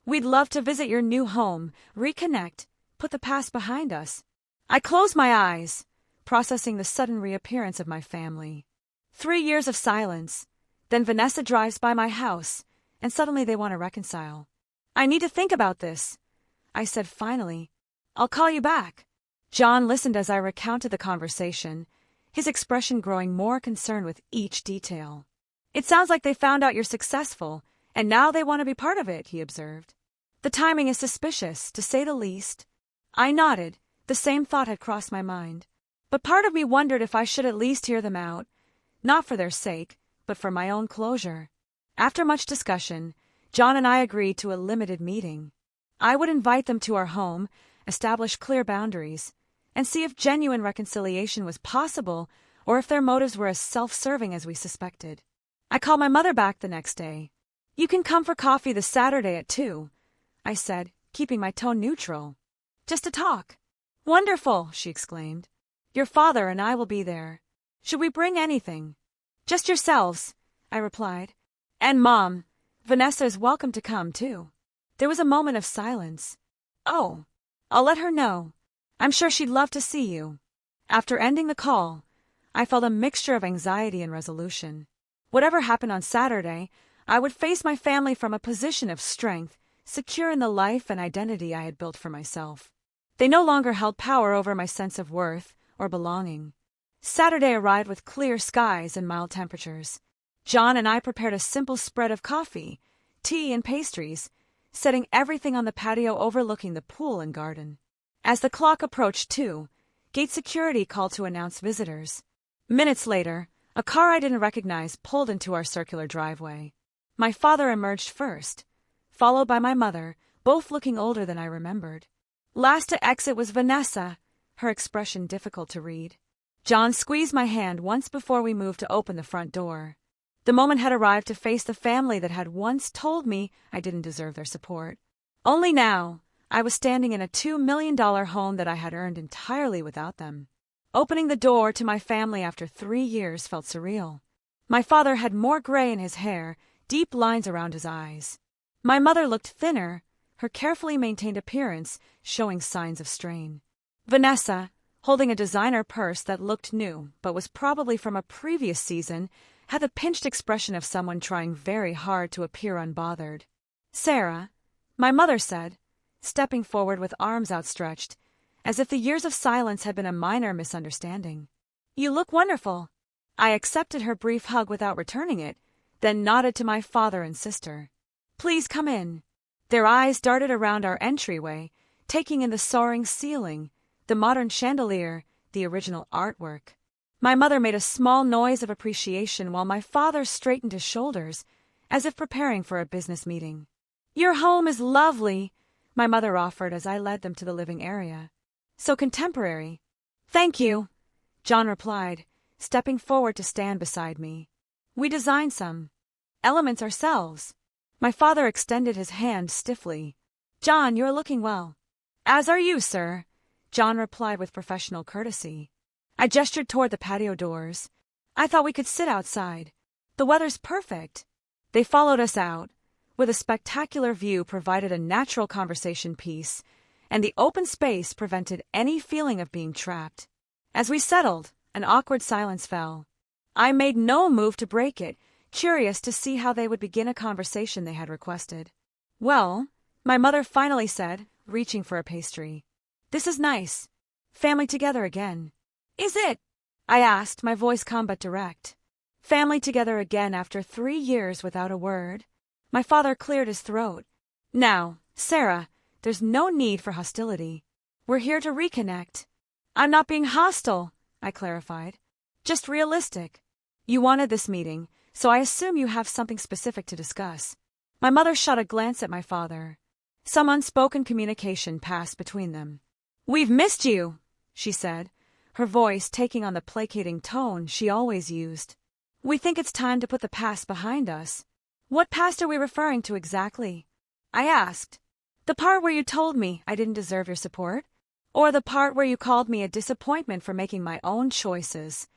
We'd love to visit your new home, reconnect, put the past behind us. I closed my eyes, processing the sudden reappearance of my family. 3 years of silence. Then Vanessa drives by my house, and suddenly they want to reconcile. I need to think about this, I said finally. I'll call you back. John listened as I recounted the conversation, his expression growing more concerned with each detail. It sounds like they found out you're successful, and now they want to be part of it, he observed. The timing is suspicious, to say the least. I nodded. The same thought had crossed my mind. But part of me wondered if I should at least hear them out, not for their sake, but for my own closure. After much discussion, John and I agreed to a limited meeting. I would invite them to our home, establish clear boundaries, and see if genuine reconciliation was possible or if their motives were as self-serving as we suspected. I called my mother back the next day. You can come for coffee this Saturday at 2, I said, keeping my tone neutral. Just to talk. Wonderful, she exclaimed. Your father and I will be there. Should we bring anything? Just yourselves, I replied. And Mom, Vanessa is welcome to come too. There was a moment of silence. Oh, I'll let her know. I'm sure she'd love to see you. After ending the call, I felt a mixture of anxiety and resolution. Whatever happened on Saturday, I would face my family from a position of strength, secure in the life and identity I had built for myself. They no longer held power over my sense of worth or belonging. Saturday arrived with clear skies and mild temperatures. John and I prepared a simple spread of coffee, tea, and pastries, setting everything on the patio overlooking the pool and garden. As the clock approached 2, gate security called to announce visitors. Minutes later, a car I didn't recognize pulled into our circular driveway. My father emerged first, followed by my mother, both looking older than I remembered. Last to exit was Vanessa, her expression difficult to read. John squeezed my hand once before we moved to open the front door. The moment had arrived to face the family that had once told me I didn't deserve their support. Only now, I was standing in a $2 million home that I had earned entirely without them. Opening the door to my family after 3 years felt surreal. My father had more gray in his hair, deep lines around his eyes. My mother looked thinner, her carefully maintained appearance showing signs of strain. Vanessa, holding a designer purse that looked new but was probably from a previous season, had the pinched expression of someone trying very hard to appear unbothered. Sarah, my mother said, stepping forward with arms outstretched, as if the years of silence had been a minor misunderstanding. You look wonderful. I accepted her brief hug without returning it, then nodded to my father and sister. Please come in. Their eyes darted around our entryway, taking in the soaring ceiling, the modern chandelier, the original artwork. My mother made a small noise of appreciation while my father straightened his shoulders, as if preparing for a business meeting. Your home is lovely, my mother offered as I led them to the living area. So contemporary. Thank you, John replied, stepping forward to stand beside me. We designed some elements ourselves. My father extended his hand stiffly. John, you're looking well. As are you, sir, John replied with professional courtesy. I gestured toward the patio doors. I thought we could sit outside. The weather's perfect. They followed us out, where the spectacular view provided a natural conversation piece, and the open space prevented any feeling of being trapped. As we settled, an awkward silence fell. I made no move to break it, curious to see how they would begin a conversation they had requested. Well, my mother finally said, reaching for a pastry. This is nice. Family together again. Is it? I asked, my voice calm but direct. Family together again after 3 years without a word. My father cleared his throat. Now, Sarah, there's no need for hostility. We're here to reconnect. I'm not being hostile, I clarified. Just realistic. You wanted this meeting, so I assume you have something specific to discuss. My mother shot a glance at my father. Some unspoken communication passed between them. We've missed you, she said, her voice taking on the placating tone she always used. We think it's time to put the past behind us. What past are we referring to exactly? I asked. The part where you told me I didn't deserve your support? Or the part where you called me a disappointment for making my own choices?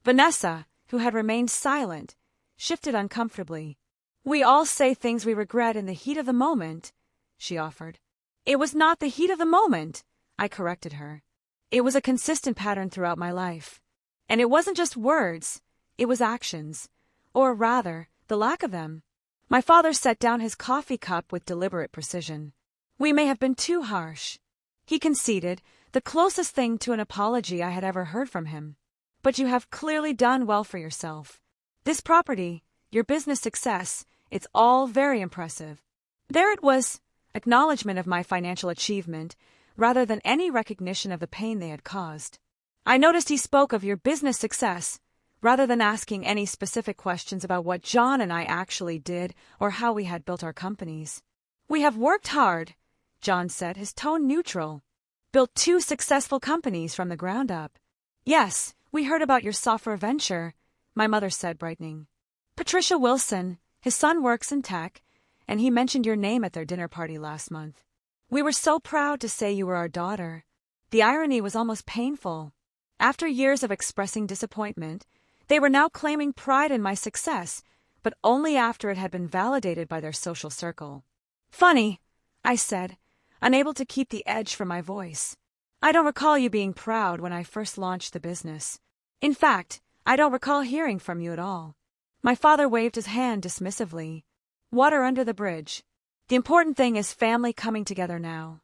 Vanessa, who had remained silent, shifted uncomfortably. We all say things we regret in the heat of the moment, she offered. It was not the heat of the moment, I corrected her. It was a consistent pattern throughout my life. And it wasn't just words, it was actions. Or rather, the lack of them. My father set down his coffee cup with deliberate precision. We may have been too harsh. He conceded, the closest thing to an apology I had ever heard from him. But you have clearly done well for yourself. This property, your business success, it's all very impressive. There it was, acknowledgement of my financial achievement, rather than any recognition of the pain they had caused. I noticed he spoke of your business success, rather than asking any specific questions about what John and I actually did or how we had built our companies. We have worked hard, John said, his tone neutral. Built 2 successful companies from the ground up. Yes, we heard about your software venture, my mother said, brightening. Patricia Wilson, his son works in tech, and he mentioned your name at their dinner party last month. We were so proud to say you were our daughter. The irony was almost painful. After years of expressing disappointment, they were now claiming pride in my success, but only after it had been validated by their social circle. Funny, I said, unable to keep the edge from my voice. I don't recall you being proud when I first launched the business. In fact, I don't recall hearing from you at all. My father waved his hand dismissively. Water under the bridge. The important thing is family coming together now.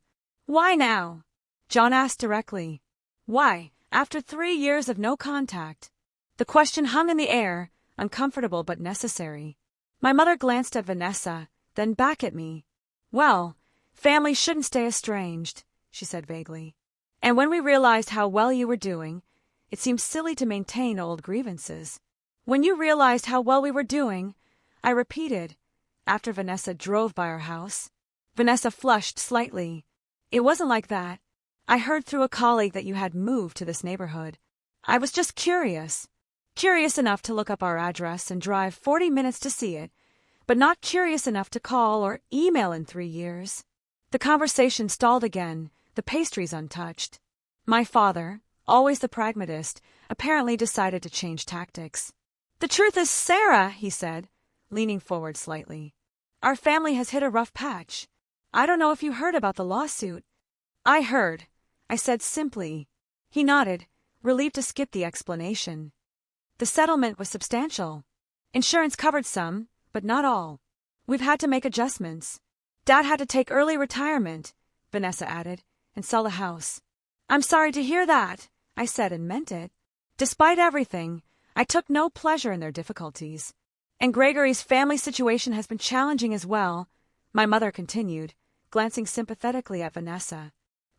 Why now? John asked directly. Why, after 3 years of no contact? The question hung in the air, uncomfortable but necessary. My mother glanced at Vanessa, then back at me. Well, family shouldn't stay estranged, she said vaguely. And when we realized how well you were doing, it seemed silly to maintain old grievances. When you realized how well we were doing, I repeated, after Vanessa drove by our house. Vanessa flushed slightly. It wasn't like that. I heard through a colleague that you had moved to this neighborhood. I was just curious. Curious enough to look up our address and drive 40 minutes to see it, but not curious enough to call or email in 3 years. The conversation stalled again, the pastries untouched. My father, always the pragmatist, apparently decided to change tactics. The truth is, Sarah, he said, leaning forward slightly. Our family has hit a rough patch. I don't know if you heard about the lawsuit. I heard, I said simply. He nodded, relieved to skip the explanation. The settlement was substantial. Insurance covered some, but not all. We've had to make adjustments. Dad had to take early retirement, Vanessa added, and sell the house. I'm sorry to hear that, I said and meant it. Despite everything, I took no pleasure in their difficulties. And Gregory's family situation has been challenging as well, my mother continued, glancing sympathetically at Vanessa.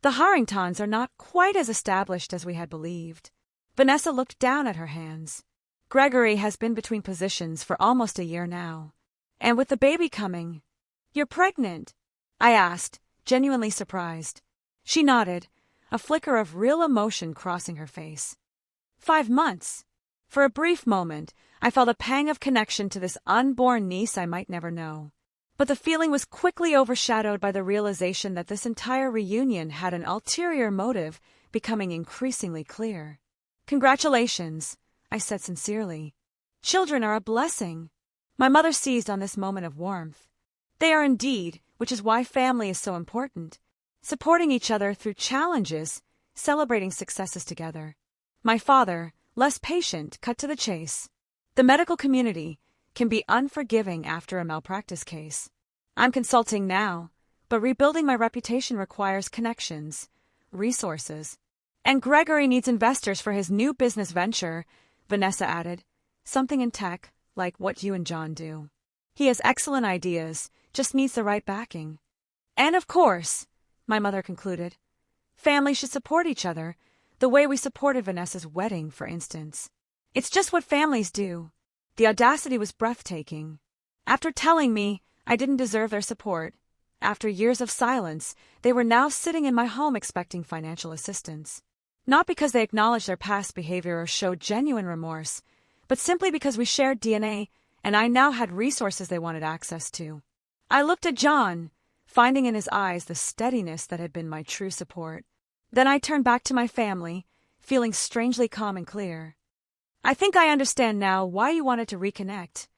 The Harringtons are not quite as established as we had believed. Vanessa looked down at her hands. Gregory has been between positions for almost a year now. And with the baby coming... You're pregnant? I asked, genuinely surprised. She nodded, a flicker of real emotion crossing her face. 5 months. For a brief moment, I felt a pang of connection to this unborn niece I might never know. But the feeling was quickly overshadowed by the realization that this entire reunion had an ulterior motive becoming increasingly clear. Congratulations, I said sincerely. Children are a blessing. My mother seized on this moment of warmth. They are indeed, which is why family is so important. Supporting each other through challenges, celebrating successes together. My father, less patient, cut to the chase. The medical community can be unforgiving after a malpractice case. I'm consulting now, but rebuilding my reputation requires connections, resources. And Gregory needs investors for his new business venture, Vanessa added. Something in tech, like what you and John do. He has excellent ideas, just needs the right backing. And of course, my mother concluded, families should support each other, the way we supported Vanessa's wedding, for instance. It's just what families do. The audacity was breathtaking. After telling me I didn't deserve their support, after years of silence, they were now sitting in my home expecting financial assistance. Not because they acknowledged their past behavior or showed genuine remorse, but simply because we shared DNA and I now had resources they wanted access to. I looked at John, finding in his eyes the steadiness that had been my true support. Then I turned back to my family, feeling strangely calm and clear. I think I understand now why you wanted to reconnect,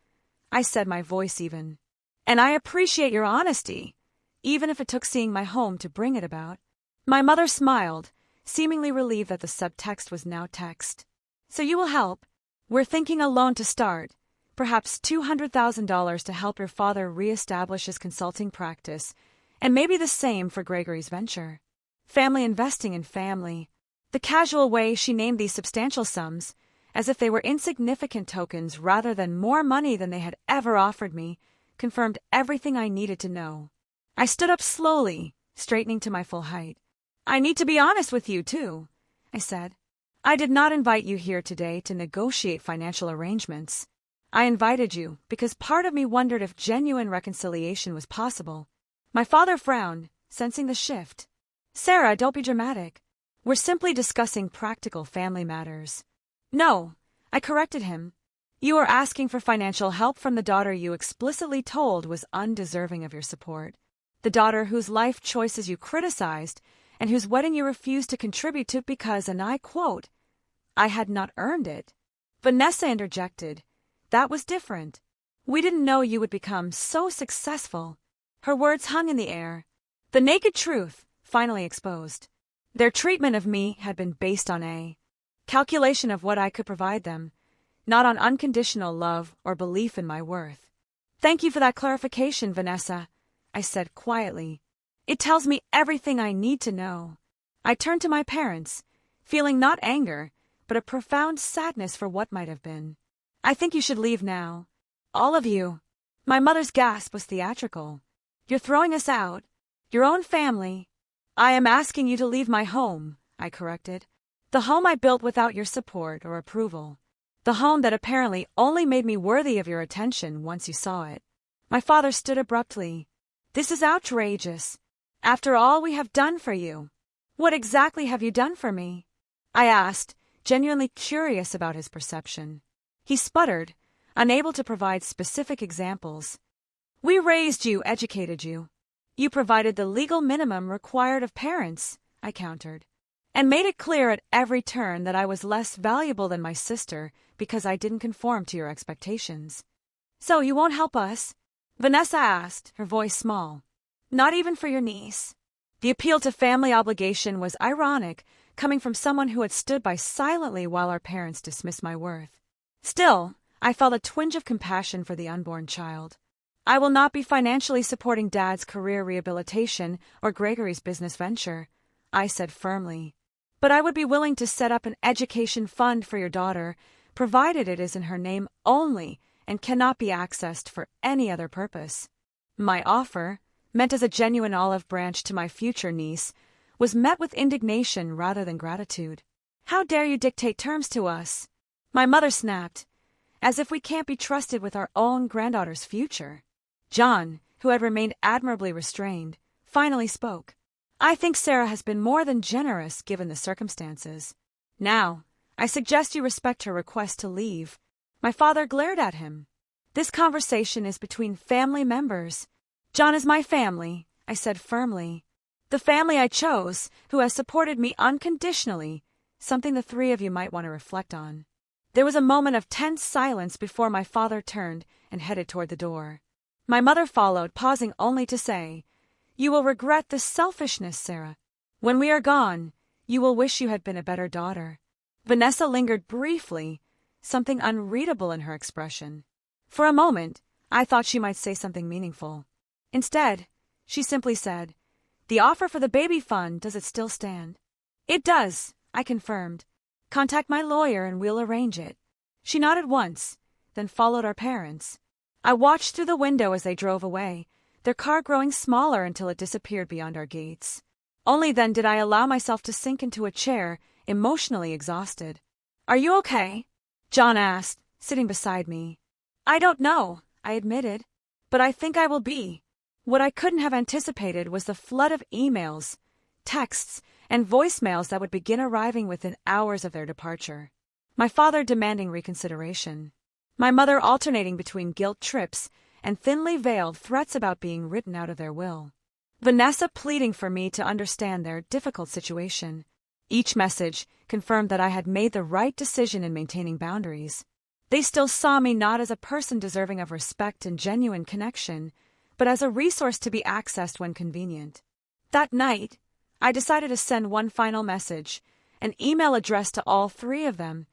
I said, my voice even. And I appreciate your honesty, even if it took seeing my home to bring it about. My mother smiled, seemingly relieved that the subtext was now text. So you will help? We're thinking a loan to start, perhaps $200,000 to help your father re-establish his consulting practice, and maybe the same for Gregory's venture. Family investing in family. The casual way she named these substantial sums, as if they were insignificant tokens rather than more money than they had ever offered me, confirmed everything I needed to know. I stood up slowly, straightening to my full height. I need to be honest with you, too, I said. I did not invite you here today to negotiate financial arrangements. I invited you because part of me wondered if genuine reconciliation was possible. My father frowned, sensing the shift. Sarah, don't be dramatic. We're simply discussing practical family matters. No, I corrected him. You are asking for financial help from the daughter you explicitly told was undeserving of your support. The daughter whose life choices you criticized and whose wedding you refused to contribute to because, and I quote, I had not earned it. Vanessa interjected. That was different. We didn't know you would become so successful. Her words hung in the air. The naked truth, finally exposed. Their treatment of me had been based on a calculation of what I could provide them, not on unconditional love or belief in my worth. Thank you for that clarification, Vanessa, I said quietly. It tells me everything I need to know. I turned to my parents, feeling not anger, but a profound sadness for what might have been. I think you should leave now. All of you. My mother's gasp was theatrical. You're throwing us out. Your own family. I am asking you to leave my home, I corrected. The home I built without your support or approval. The home that apparently only made me worthy of your attention once you saw it. My father stood abruptly. This is outrageous. After all we have done for you. What exactly have you done for me? I asked, genuinely curious about his perception. He sputtered, unable to provide specific examples. We raised you, educated you. You provided the legal minimum required of parents, I countered, and made it clear at every turn that I was less valuable than my sister because I didn't conform to your expectations. So you won't help us? Vanessa asked, her voice small. Not even for your niece. The appeal to family obligation was ironic, coming from someone who had stood by silently while our parents dismissed my worth. Still, I felt a twinge of compassion for the unborn child. I will not be financially supporting Dad's career rehabilitation or Gregory's business venture, I said firmly. But I would be willing to set up an education fund for your daughter, provided it is in her name only and cannot be accessed for any other purpose. My offer, meant as a genuine olive branch to my future niece, was met with indignation rather than gratitude. How dare you dictate terms to us? My mother snapped, as if we can't be trusted with our own granddaughter's future. John, who had remained admirably restrained, finally spoke. I think Sarah has been more than generous given the circumstances. Now, I suggest you respect her request to leave. My father glared at him. This conversation is between family members. John is my family, I said firmly. The family I chose, who has supported me unconditionally, something the three of you might want to reflect on. There was a moment of tense silence before my father turned and headed toward the door. My mother followed, pausing only to say, You will regret this selfishness, Sarah. When we are gone, you will wish you had been a better daughter. Vanessa lingered briefly, something unreadable in her expression. For a moment, I thought she might say something meaningful. Instead, she simply said, The offer for the baby fund, does it still stand? It does, I confirmed. Contact my lawyer and we'll arrange it. She nodded once, then followed our parents. I watched through the window as they drove away, their car growing smaller until it disappeared beyond our gates. Only then did I allow myself to sink into a chair, emotionally exhausted. Are you okay? John asked, sitting beside me. I don't know, I admitted, but I think I will be. What I couldn't have anticipated was the flood of emails, texts, and voicemails that would begin arriving within hours of their departure. My father demanding reconsideration. My mother alternating between guilt trips and thinly veiled threats about being written out of their will. Vanessa pleading for me to understand their difficult situation. Each message confirmed that I had made the right decision in maintaining boundaries. They still saw me not as a person deserving of respect and genuine connection, but as a resource to be accessed when convenient. That night, I decided to send one final message, an email addressed to all three of them,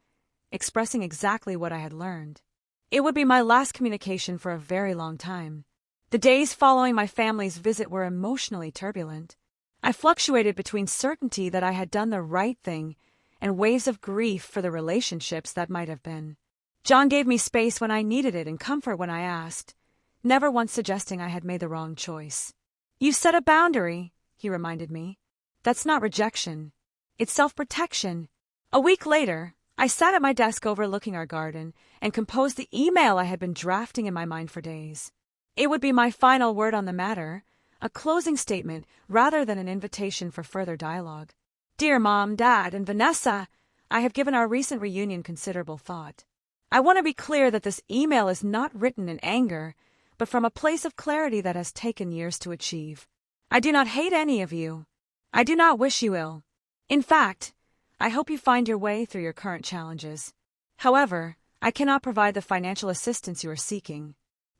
expressing exactly what I had learned. It would be my last communication for a very long time. The days following my family's visit were emotionally turbulent. I fluctuated between certainty that I had done the right thing and waves of grief for the relationships that might have been. John gave me space when I needed it and comfort when I asked, never once suggesting I had made the wrong choice. "You set a boundary," he reminded me. "That's not rejection. It's self-protection." A week later, I sat at my desk overlooking our garden and composed the email I had been drafting in my mind for days. It would be my final word on the matter, a closing statement rather than an invitation for further dialogue. "Dear Mom, Dad, and Vanessa, I have given our recent reunion considerable thought. I want to be clear that this email is not written in anger, but from a place of clarity that has taken years to achieve. I do not hate any of you. I do not wish you ill. In fact, I hope you find your way through your current challenges. However, I cannot provide the financial assistance you are seeking.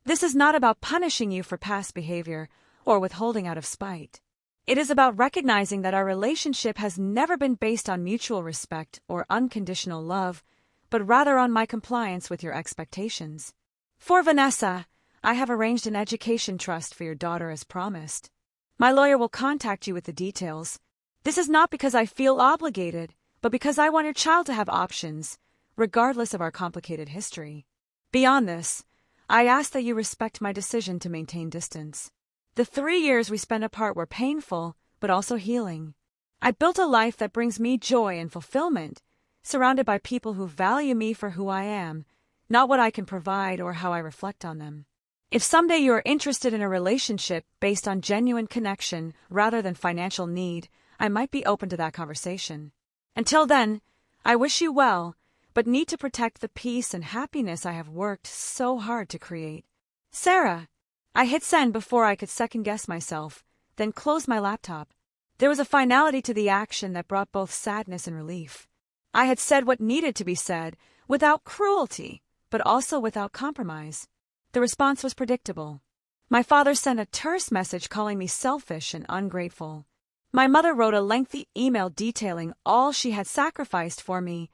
This is not about punishing you for past behavior or withholding out of spite. It is about recognizing that our relationship has never been based on mutual respect or unconditional love, but rather on my compliance with your expectations. For Vanessa, I have arranged an education trust for your daughter as promised. My lawyer will contact you with the details. This is not because I feel obligated, but because I want your child to have options, regardless of our complicated history. Beyond this, I ask that you respect my decision to maintain distance. The 3 years we spent apart were painful, but also healing. I built a life that brings me joy and fulfillment, surrounded by people who value me for who I am, not what I can provide or how I reflect on them. If someday you are interested in a relationship based on genuine connection rather than financial need, I might be open to that conversation. Until then, I wish you well, but need to protect the peace and happiness I have worked so hard to create. Sarah. I hit send before I could second-guess myself, then closed my laptop. There was a finality to the action that brought both sadness and relief. I had said what needed to be said, without cruelty, but also without compromise. The response was predictable. My father sent a terse message calling me selfish and ungrateful. My mother wrote a lengthy email detailing all she had sacrificed for me,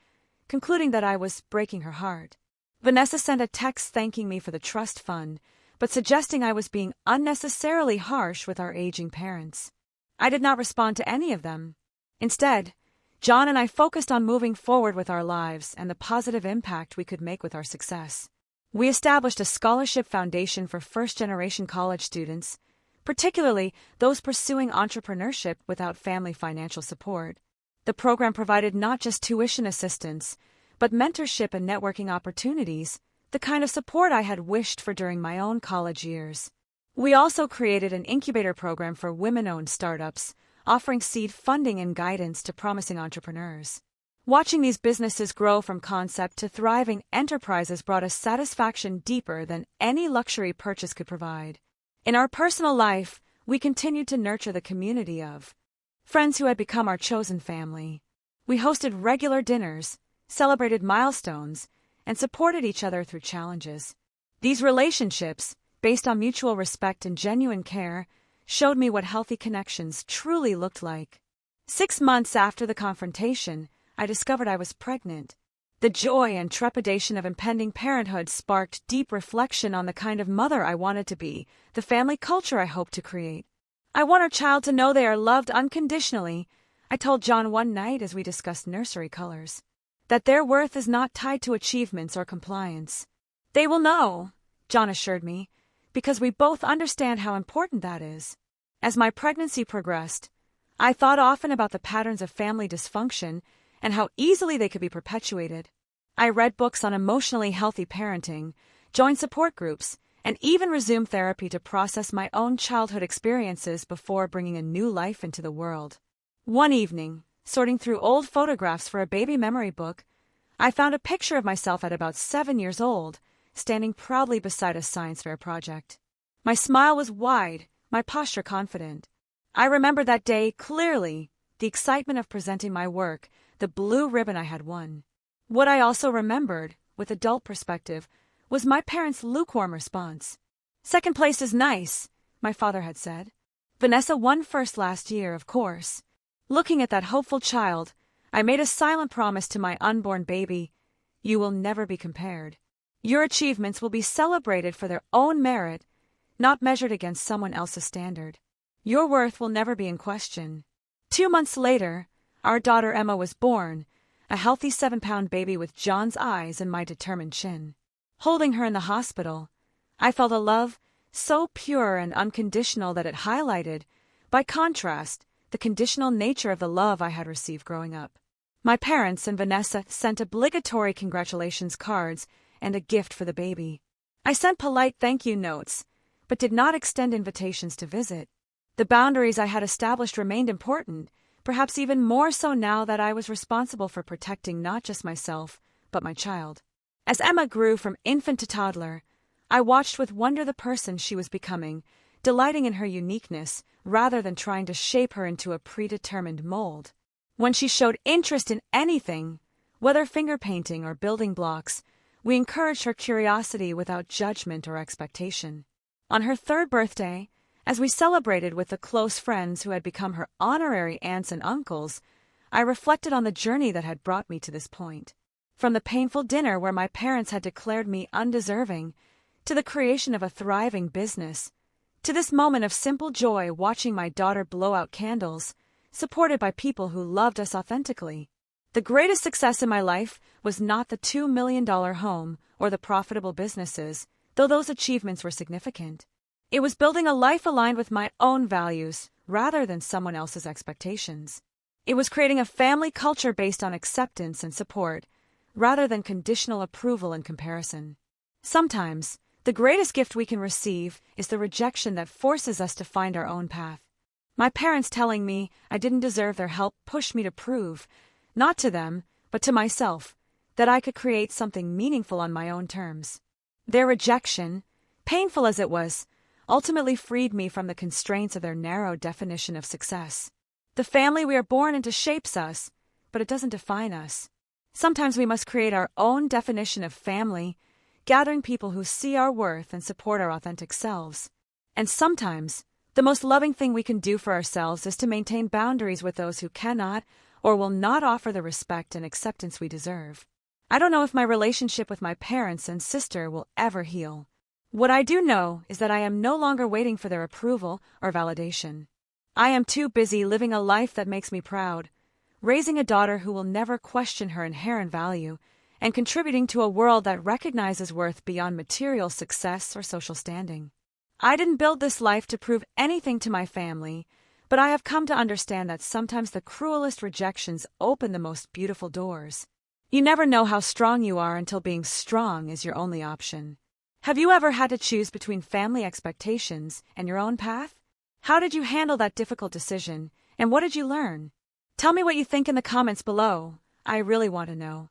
concluding that I was breaking her heart. Vanessa sent a text thanking me for the trust fund, but suggesting I was being unnecessarily harsh with our aging parents. I did not respond to any of them. Instead, John and I focused on moving forward with our lives and the positive impact we could make with our success. We established a scholarship foundation for first-generation college students, particularly those pursuing entrepreneurship without family financial support. The program provided not just tuition assistance, but mentorship and networking opportunities, the kind of support I had wished for during my own college years. We also created an incubator program for women-owned startups, offering seed funding and guidance to promising entrepreneurs. Watching these businesses grow from concept to thriving enterprises brought us satisfaction deeper than any luxury purchase could provide. In our personal life, we continued to nurture the community of friends who had become our chosen family. We hosted regular dinners, celebrated milestones, and supported each other through challenges. These relationships, based on mutual respect and genuine care, showed me what healthy connections truly looked like. 6 months after the confrontation, I discovered I was pregnant. The joy and trepidation of impending parenthood sparked deep reflection on the kind of mother I wanted to be, the family culture I hoped to create. I want our child to know they are loved unconditionally, I told John one night as we discussed nursery colors. That their worth is not tied to achievements or compliance. They will know, John assured me, because we both understand how important that is. As my pregnancy progressed, I thought often about the patterns of family dysfunction and how easily they could be perpetuated. I read books on emotionally healthy parenting, joined support groups, and even resumed therapy to process my own childhood experiences before bringing a new life into the world. One evening, sorting through old photographs for a baby memory book, I found a picture of myself at about 7 years old, standing proudly beside a science fair project. My smile was wide, my posture confident. I remember that day clearly, the excitement of presenting my work, the blue ribbon I had won. What I also remembered, with adult perspective, was my parents' lukewarm response. "Second place is nice," my father had said. "Vanessa won first last year, of course." Looking at that hopeful child, I made a silent promise to my unborn baby: "You will never be compared. Your achievements will be celebrated for their own merit, not measured against someone else's standard. Your worth will never be in question." 2 months later, our daughter Emma was born, a healthy 7-pound baby with John's eyes and my determined chin. Holding her in the hospital, I felt a love so pure and unconditional that it highlighted, by contrast, the conditional nature of the love I had received growing up. My parents and Vanessa sent obligatory congratulations cards and a gift for the baby. I sent polite thank you notes, but did not extend invitations to visit. The boundaries I had established remained important, perhaps even more so now that I was responsible for protecting not just myself, but my child. As Emma grew from infant to toddler, I watched with wonder the person she was becoming, delighting in her uniqueness rather than trying to shape her into a predetermined mold. When she showed interest in anything, whether finger painting or building blocks, we encouraged her curiosity without judgment or expectation. On her 3rd birthday, as we celebrated with the close friends who had become her honorary aunts and uncles, I reflected on the journey that had brought me to this point. From the painful dinner where my parents had declared me undeserving, to the creation of a thriving business, to this moment of simple joy watching my daughter blow out candles, supported by people who loved us authentically. The greatest success in my life was not the $2 million home or the profitable businesses, though those achievements were significant. It was building a life aligned with my own values rather than someone else's expectations. It was creating a family culture based on acceptance and support, rather than conditional approval and comparison. Sometimes, the greatest gift we can receive is the rejection that forces us to find our own path. My parents telling me I didn't deserve their help pushed me to prove, not to them, but to myself, that I could create something meaningful on my own terms. Their rejection, painful as it was, ultimately freed me from the constraints of their narrow definition of success. The family we are born into shapes us, but it doesn't define us. Sometimes we must create our own definition of family, gathering people who see our worth and support our authentic selves. And sometimes, the most loving thing we can do for ourselves is to maintain boundaries with those who cannot or will not offer the respect and acceptance we deserve. I don't know if my relationship with my parents and sister will ever heal. What I do know is that I am no longer waiting for their approval or validation. I am too busy living a life that makes me proud, raising a daughter who will never question her inherent value, and contributing to a world that recognizes worth beyond material success or social standing. I didn't build this life to prove anything to my family, but I have come to understand that sometimes the cruelest rejections open the most beautiful doors. You never know how strong you are until being strong is your only option. Have you ever had to choose between family expectations and your own path? How did you handle that difficult decision, and what did you learn? Tell me what you think in the comments below. I really want to know.